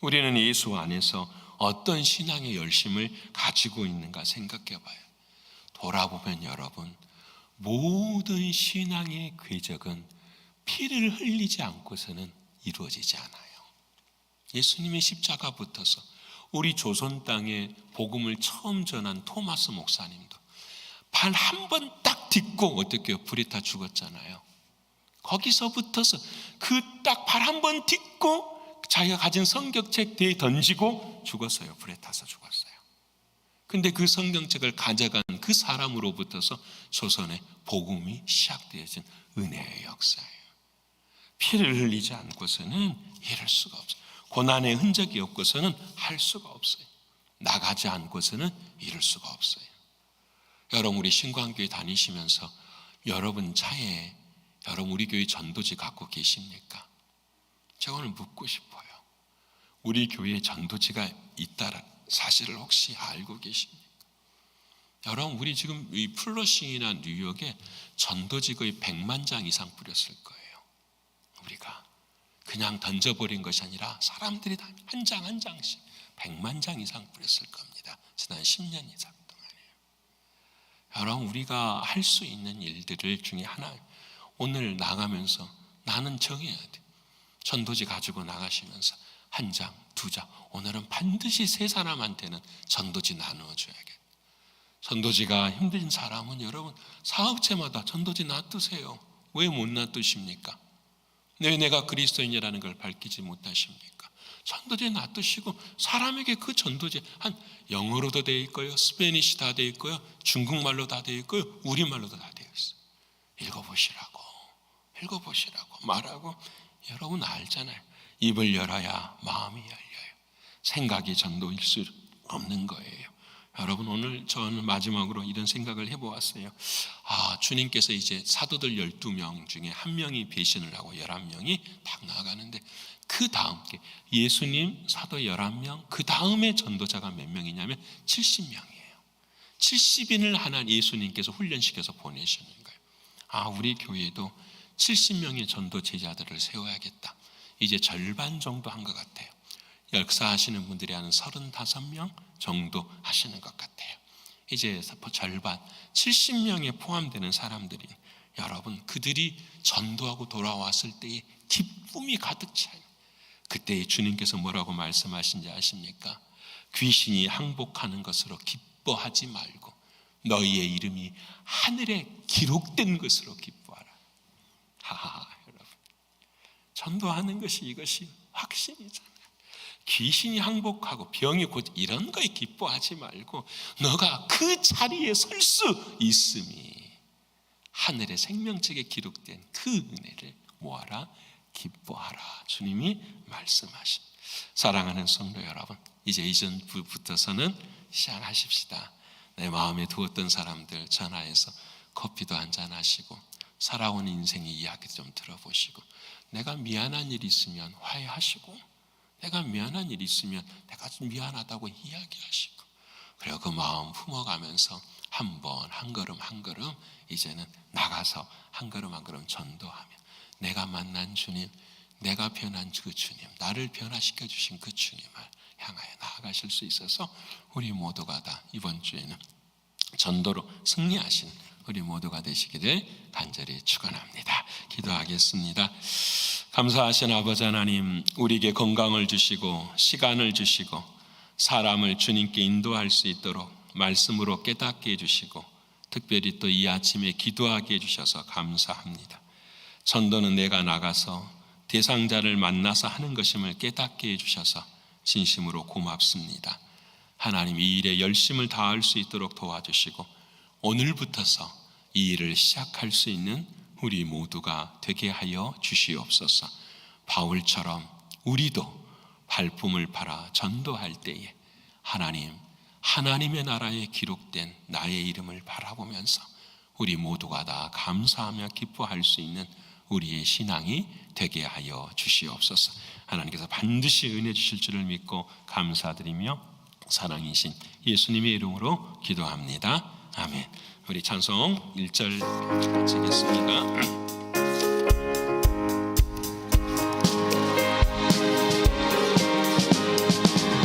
우리는 예수 안에서 어떤 신앙의 열심을 가지고 있는가 생각해 봐요. 돌아보면 여러분, 모든 신앙의 궤적은 피를 흘리지 않고서는 이루어지지 않아요. 예수님의 십자가 붙어서 우리 조선 땅에 복음을 처음 전한 토마스 목사님도 발 한 번 딱 딛고 어떻게 불에 타 죽었잖아요. 거기서 붙어서 그 딱 발 한 번 딛고 자기가 가진 성경책 뒤에 던지고 죽었어요. 불에 타서 죽었어요. 근데 그 성경책을 가져간 그 사람으로부터서 조선의 복음이 시작되어진 은혜의 역사예요. 피를 흘리지 않고서는 이룰 수가 없어요. 고난의 흔적이 없고서는 할 수가 없어요. 나가지 않고서는 이룰 수가 없어요. 여러분, 우리 신광교회 다니시면서 여러분 차에 여러분 우리 교회 전도지 갖고 계십니까? 제가 오늘 묻고 싶어요. 우리 교회에 전도지가 있다는 사실을 혹시 알고 계십니까? 여러분, 우리 지금 이 플러싱이나 뉴욕에 전도지 거의 100만 장 이상 뿌렸을 거예요. 우리가 그냥 던져버린 것이 아니라 사람들이 다 한 장 한 장씩 100만 장 이상 뿌렸을 겁니다. 지난 10년 이상 동안에요. 여러분, 우리가 할 수 있는 일들 중에 하나, 오늘 나가면서 나는 정해야 돼. 전도지 가지고 나가시면서 한 장, 두 장, 오늘은 반드시 세 사람한테는 전도지 나누어줘야겠다. 전도지가 힘든 사람은 여러분 사업체마다 전도지 놔두세요. 왜 못 놔두십니까? 왜 내가 그리스도인이라는 걸 밝히지 못하십니까? 전도지 놔두시고 사람에게 그 전도지 한 영어로도 되어 있고요, 스페니시 다 되어 있고요, 중국말로 다 되어 있고요, 우리말로도 다 되어 있어요. 읽어보시라고 말하고 여러분 알잖아요. 입을 열어야 마음이 열려요. 생각이 전도일 수 없는 거예요. 여러분 오늘 저는 마지막으로 이런 생각을 해보았어요. 주님께서 이제 사도들 12명 중에 한 명이 배신을 하고 11명이 딱 나아가는데 그 다음 예수님 사도 11명 그 다음에 전도자가 몇 명이냐면 70명이에요. 70인을 하나 예수님께서 훈련시켜서 보내시는 거예요. 우리 교회도 70명의 전도 제자들을 세워야겠다. 이제 절반 정도 한 것 같아요. 역사하시는 분들이 한 35명 정도 하시는 것 같아요. 이제 절반 70명에 포함되는 사람들이 여러분 그들이 전도하고 돌아왔을 때의 기쁨이 가득 차요. 그때 주님께서 뭐라고 말씀하신지 아십니까? 귀신이 항복하는 것으로 기뻐하지 말고 너희의 이름이 하늘에 기록된 것으로 기뻐하라. 여러분 전도하는 것이 이것이 확신이잖아요. 귀신이 항복하고 병이 곧 이런 거에 기뻐하지 말고 너가 그 자리에 설 수 있음이 하늘의 생명책에 기록된 그 은혜를 모아라 기뻐하라. 주님이 말씀하신 사랑하는 성도 여러분, 이제 이전부터서는 시작하십시다. 내 마음에 두었던 사람들 전화해서 커피도 한잔 하시고 살아온 인생의 이야기도 좀 들어보시고 내가 미안한 일이 있으면 화해하시고 내가 미안한 일이 있으면 내가 좀 미안하다고 이야기하시고 그리고 그 마음 품어가면서 한 번 한 걸음 한 걸음 이제는 나가서 한 걸음 한 걸음 전도하며 내가 만난 주님, 내가 변한 그 주님, 나를 변화시켜 주신 그 주님을 향하여 나아가실 수 있어서 우리 모두가 다 이번 주에는 전도로 승리하신 우리 모두가 되시기를 간절히 축원합니다. 기도하겠습니다. 감사하신 아버지 하나님, 우리에게 건강을 주시고 시간을 주시고 사람을 주님께 인도할 수 있도록 말씀으로 깨닫게 해주시고 특별히 또 이 아침에 기도하게 해주셔서 감사합니다. 전도는 내가 나가서 대상자를 만나서 하는 것임을 깨닫게 해주셔서 진심으로 고맙습니다. 하나님, 이 일에 열심을 다할 수 있도록 도와주시고 오늘부터서 이 일을 시작할 수 있는 우리 모두가 되게 하여 주시옵소서. 바울처럼 우리도 발품을 팔아 전도할 때에 하나님의 나라에 기록된 나의 이름을 바라보면서 우리 모두가 다 감사하며 기뻐할 수 있는 우리의 신앙이 되게 하여 주시옵소서. 하나님께서 반드시 은혜 주실 줄을 믿고 감사드리며 사랑이신 예수님의 이름으로 기도합니다. 아멘. 우리 찬송 1절 마치겠습니다.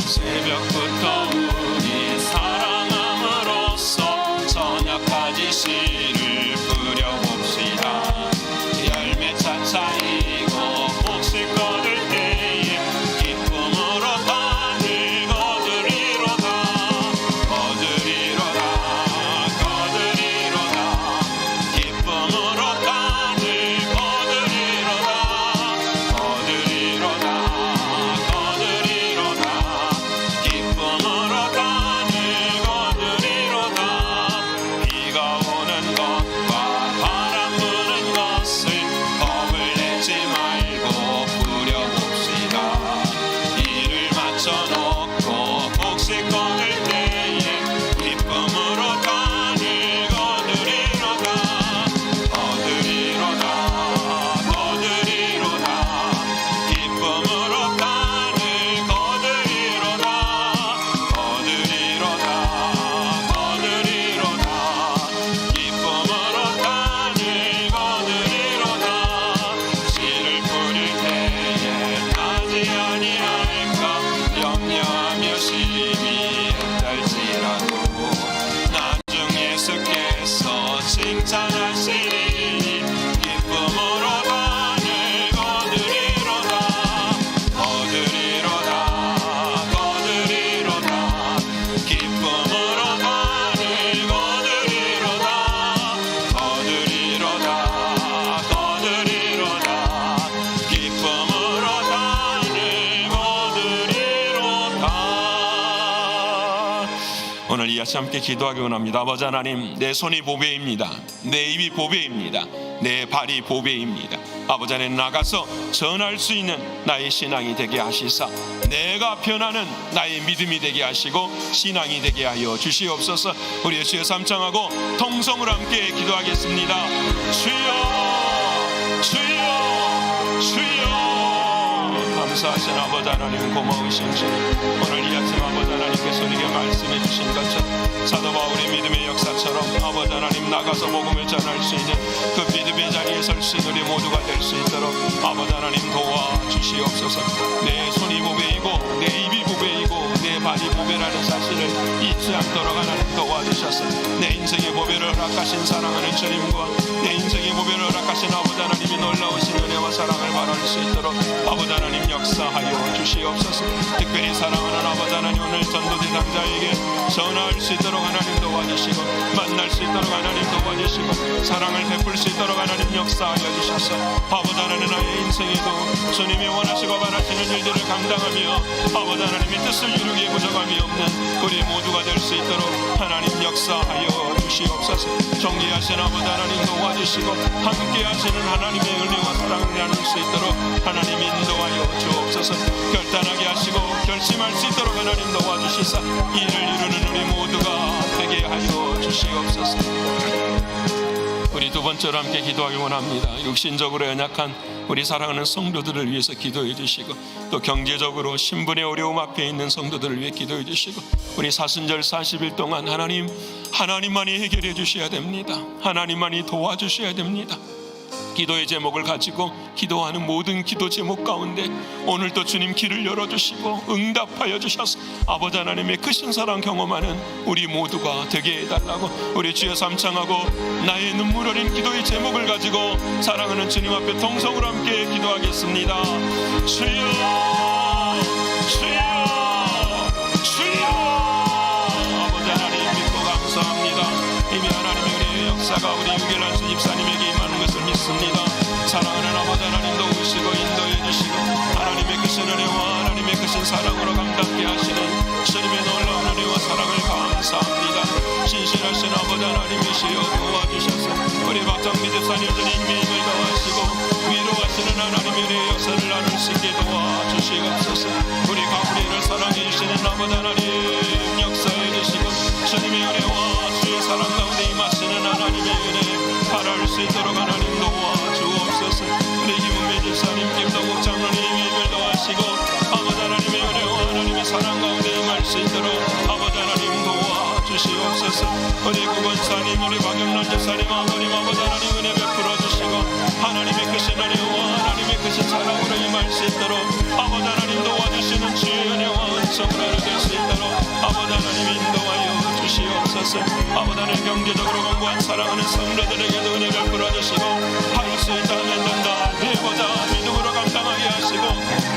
새벽부터 우리 사랑함으로써 저녁까지 시를 부려봅시다. 열매 차차이고 복식 거둘 때에 기쁨으로 단을 거두리로다. 기쁨으로 단을 오늘 이 아침 함께 기도하기 원합니다. 아버지 하나님, 내 손이 보배입니다. 내 입이 보배입니다. 내 발이 보배입니다. 아버지 하나님, 나가서 전할 수 있는 나의 신앙이 되게 하시사 내가 변하는 나의 믿음이 되게 하시고 신앙이 되게 하여 주시옵소서. 우리 주여 삼창하고 통성으로 함께 기도하겠습니다. 주여 주여 주여. 감사하신 아버지 하나님, 고마우신 주님, 오늘 이 아침 아버지 하나님께서 우리에게 말씀해 주신 것처럼 사도 바울의 믿음의 역사처럼 아버지 하나님, 나가서 복음을 전할 수 있는 그 믿음의 자리에 설 수 있는 우리 모두가 될 수 있도록 아버지 하나님 도와주시옵소서. 내 손이 보배이고 내 입이 보배이고 내 발이 보배라는 사실을 잊지 않도록 하나님 도와주셔서 내 인생의 보배를 허락하신 사랑하는 주님과 내 인생의 보배를 허락하신 아버지 하나님이 놀라우신 은혜와 사랑을 바랄 수 있도록 아버지 하나님 역사하여 주시옵소서. 특별히 사랑하는 아버지 하나님, 오늘 전도 대상자에게 전할 수 있도록 하나님 도와주시고 만날 수 있도록 하나님 도와주시고 사랑을 베풀 수 있도록 하나님 역사하여 주셔서 아버지 하나님, 나의 인생에도 주님이 원하시고 바라시는 일들을 감당하며 아버지 하나님의 뜻을 이루기에 부족함이 없는 우리 모두가 될 수 있도록 하나님 역사하여 주시옵소서. 존귀하신 아버지 하나님 도와주시고 함께 하시는 하나님의 은혜와 사랑을 나눌 수 있도록 하나님 인도하여 주옵소서. 결단하게 하시고 결심할 수 있도록 하나님 도와주시사 이를 이루는 우리 모두가 되게 하여 주시옵소서. 우리 두 번째로 함께 기도하기 원합니다. 육신적으로 연약한 우리 사랑하는 성도들을 위해서 기도해 주시고 또 경제적으로 신분의 어려움 앞에 있는 성도들을 위해 기도해 주시고 우리 사순절 40일 동안 하나님만이 해결해 주셔야 됩니다. 하나님만이 도와주셔야 됩니다. 기도의 제목을 가지고 기도하는 모든 기도 제목 가운데 오늘도 주님 길을 열어주시고 응답하여 주셔서 아버지 하나님의 크신 사랑 경험하는 우리 모두가 되게 해달라고 우리 주여 삼창하고 나의 눈물 어린 기도의 제목을 가지고 사랑하는 주님 앞에 통성으로 함께 기도하겠습니다. 주여 주여 주여. 아버지 하나님 믿고 감사합니다. 이미 하나님의 은혜의 역사가 우리 유결한 수 집사님에게 임하는 것을 믿습니다. 사랑하는 아버지 하나님 도우시고 인도해 주시고 하나님의 크신 은혜와 하나님의 크신 사랑으로 감당케 하시는 주님의 놀라운 은혜와 사랑을 감사합니다. 신실하신 아버지 하나님이시여 도와주셔서 우리 박정미 집사님 주님의 힘을 더하시고 위로하시는 하나님의 은혜의 역사를 나눌 수 있게 도와주시옵소서. 우리 가브리엘을 사랑해 주시는 아버지 하나님 역사해 주시고 주님의 은혜와 주의 사랑 가운데 임하시는 하나님의 은혜 바랄 수 있도록 하나님 도와주옵소서. 우리 김은미 집사님, 김동국 장로님 힘을 더하시고 아버지 하나님의 은혜와 하나님의 사랑 가운데 임할 수 있도록 아버지 하나님 도와주시옵소서. 우리 구건사님, 우리 박영란 집사님, 아버님 아버지 하나님 은혜 베풀어 주시고 하나님의 크신 은혜와 하나님의 크신 사랑으로 임할 수 있도록 아버지 하나님 도와주시는 주의 은혜와 은총을 얻을 수 있도록 아버지 하나님 인도하여 주시옵소서. 아버지 하나님 경제적으로 공부한 사랑하는 성도들에게도 은혜 베풀어 주시고 할 수 있다면 된다 해보자 믿음으로 감당하게 하시고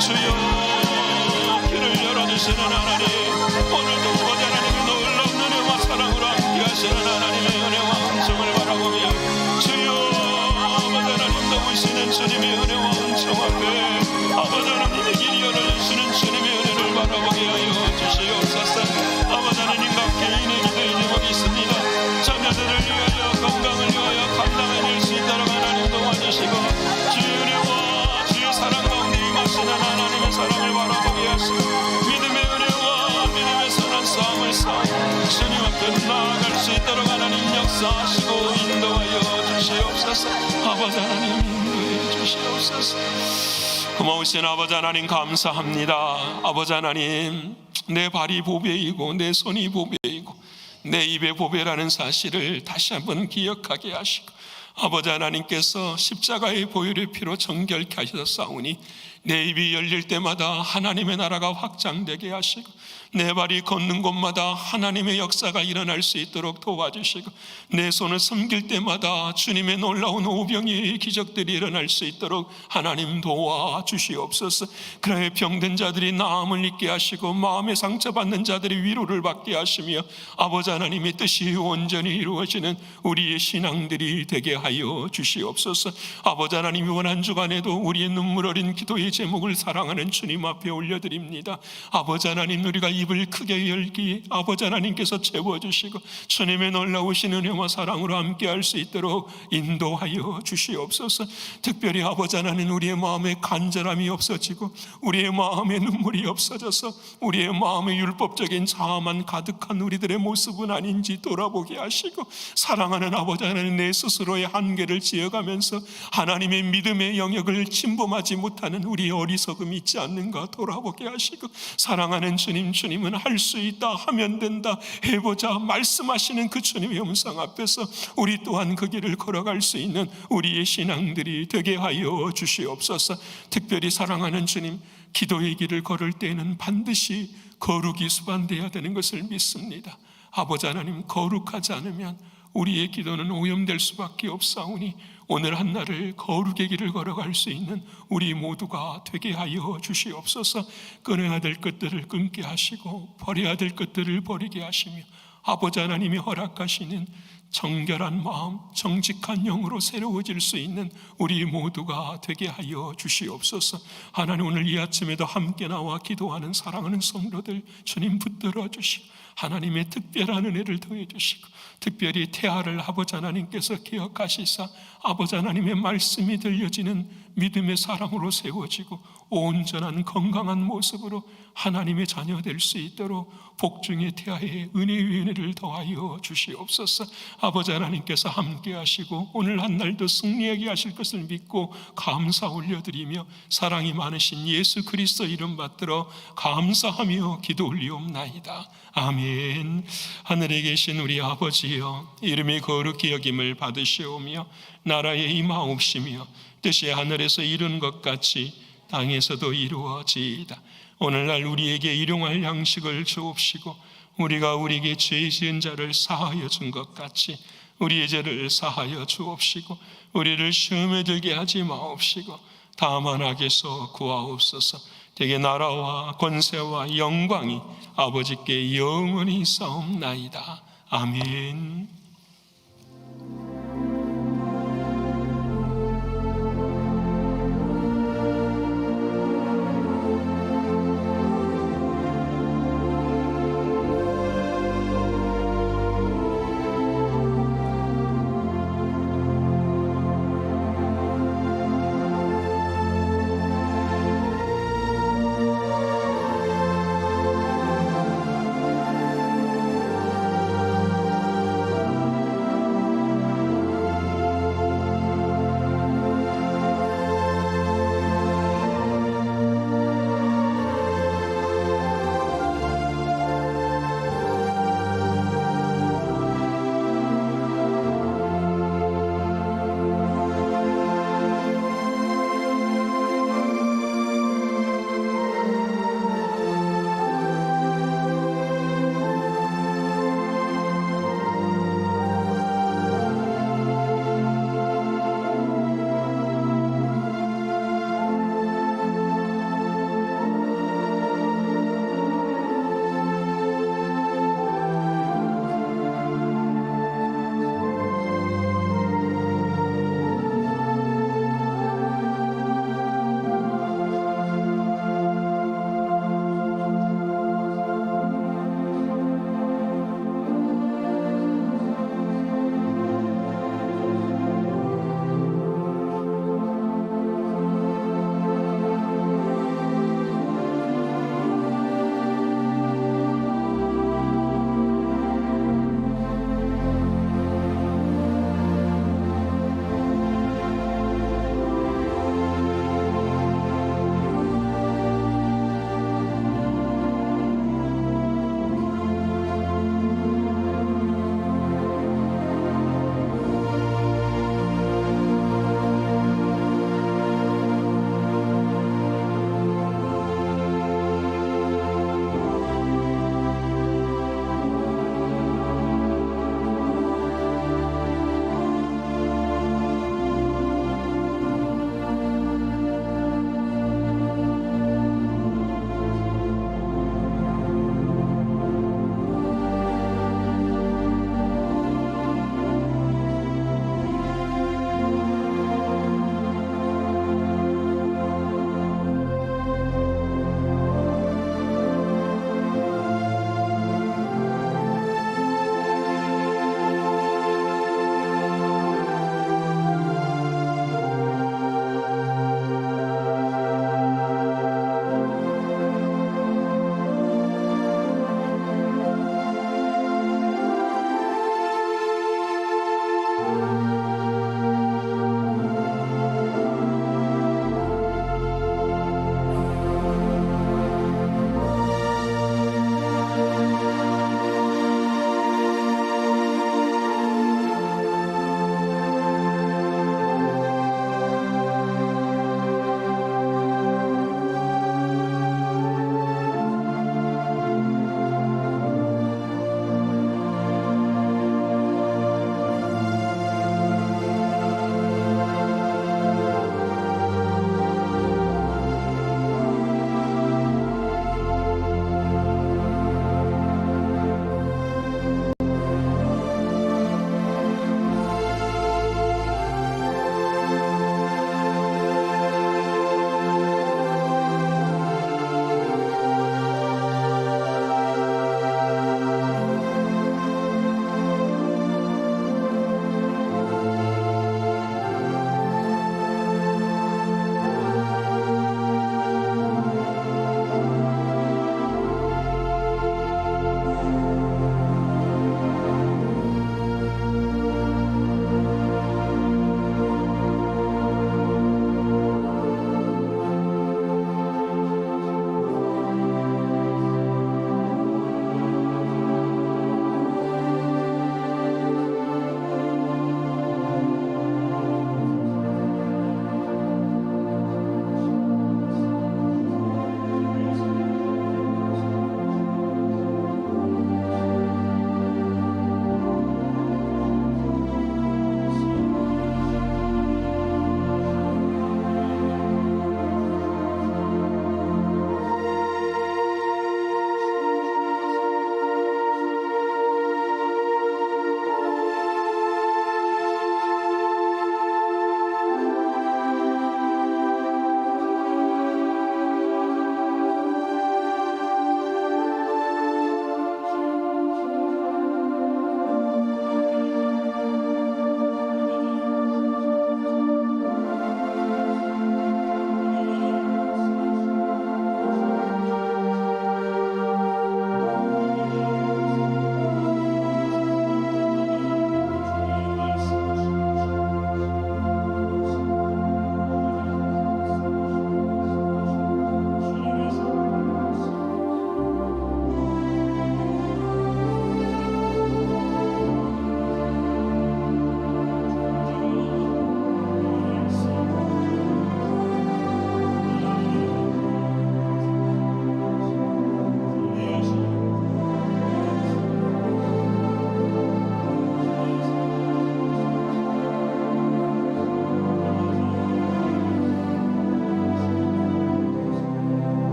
주여 길을 열어주시는 하나님, 오늘도 아버지 하나님의 놀라운 은혜와 사랑으로 함께 하시는 하나님의 은혜와 은총을 바라보며 주여 아버지 하나님 도우시는 주님의 은혜와 은총 앞에 아버지 하나님의 길이 열어주시는 주님의 은혜를 바라보게 하여 주시옵소서. 아버지 하나님 각 개인의 기도의 제목이 있습니다. 자녀들을 위하여 건강을 위하여 감당해낼 수 있도록 하나님 도와주시고 주의 은혜와 주의 사랑 가운데 임하시는 하나님의 사랑을 바라보게 하시고 믿음의 은혜와 믿음의 선한 싸움을 싸워 주님 앞에 나아갈 수 있도록 하나님 역사하시고 인도하여 주시옵소서. 아버지 하나님 인도해 주시옵소서. 고마우신 아버지 하나님 감사합니다. 아버지 하나님, 내 발이 보배이고 내 손이 보배이고 내 입의 보배라는 사실을 다시 한번 기억하게 하시고 아버지 하나님께서 십자가의 보혈의 피로 정결케 하셨사오니 내 입이 열릴 때마다 하나님의 나라가 확장되게 하시고 내 발이 걷는 곳마다 하나님의 역사가 일어날 수 있도록 도와주시고 내 손을 섬길 때마다 주님의 놀라운 오병이의 기적들이 일어날 수 있도록 하나님 도와주시옵소서. 그래 병든 자들이 나음을 잊게 하시고 마음에 상처받는 자들이 위로를 받게 하시며 아버지 하나님의 뜻이 온전히 이루어지는 우리의 신앙들이 되게 하여 주시옵소서. 아버지 하나님, 이번 한 주간에도 우리의 눈물 어린 기도의 제목을 사랑하는 주님 앞에 올려드립니다. 아버지 하나님, 우리가 입을 크게 열기에 아버지 하나님께서 채워주시고 주님의 놀라우신 은혜와 사랑으로 함께할 수 있도록 인도하여 주시옵소서. 특별히 아버지 하나님, 우리의 마음에 간절함이 없어지고 우리의 마음에 눈물이 없어져서 우리의 마음에 율법적인 자아만 가득한 우리들의 모습은 아닌지 돌아보게 하시고, 사랑하는 아버지 하나님, 내 스스로의 한계를 지어가면서 하나님의 믿음의 영역을 침범하지 못하는 우리의 어리석음이 있지 않는가 돌아보게 하시고, 사랑하는 주님, 주님은 할 수 있다, 하면 된다, 해보자 말씀하시는 그 주님의 음성 앞에서 우리 또한 그 길을 걸어갈 수 있는 우리의 신앙들이 되게 하여 주시옵소서. 특별히 사랑하는 주님, 기도의 길을 걸을 때에는 반드시 거룩이 수반되어야 되는 것을 믿습니다. 아버지 하나님, 거룩하지 않으면 우리의 기도는 오염될 수밖에 없사오니 오늘 한날을 거룩의 길을 걸어갈 수 있는 우리 모두가 되게 하여 주시옵소서. 끊어야 될 것들을 끊게 하시고 버려야 될 것들을 버리게 하시며 아버지 하나님이 허락하시는 정결한 마음, 정직한 영으로 새로워질 수 있는 우리 모두가 되게 하여 주시옵소서. 하나님, 오늘 이 아침에도 함께 나와 기도하는 사랑하는 성도들 주님 붙들어 주시고 하나님의 특별한 은혜를 더해 주시고, 특별히 태아를 아버지 하나님께서 기억하시사 아버지 하나님의 말씀이 들려지는 믿음의 사랑으로 세워지고 온전한 건강한 모습으로 하나님의 자녀 될 수 있도록 복중의 태아의 은혜의 은혜를 더하여 주시옵소서. 아버지 하나님께서 함께 하시고 오늘 한날도 승리하게 하실 것을 믿고 감사 올려드리며 사랑이 많으신 예수 그리스도 이름 받들어 감사하며 기도 올리옵나이다. 아멘. 하늘에 계신 우리 아버지여, 이름이 거룩히 여김을 받으시오며 나라에 임하옵시며 뜻이 하늘에서 이룬 것 같이 땅에서도 이루어지이다. 오늘날 우리에게 일용할 양식을 주옵시고 우리가 우리에게 죄 지은 자를 사하여 준 것 같이 우리의 죄를 사하여 주옵시고 우리를 시험에 들게 하지 마옵시고 다만 악에서 구하옵소서. 되게 나라와 권세와 영광이 아버지께 영원히 싸움나이다. 아멘.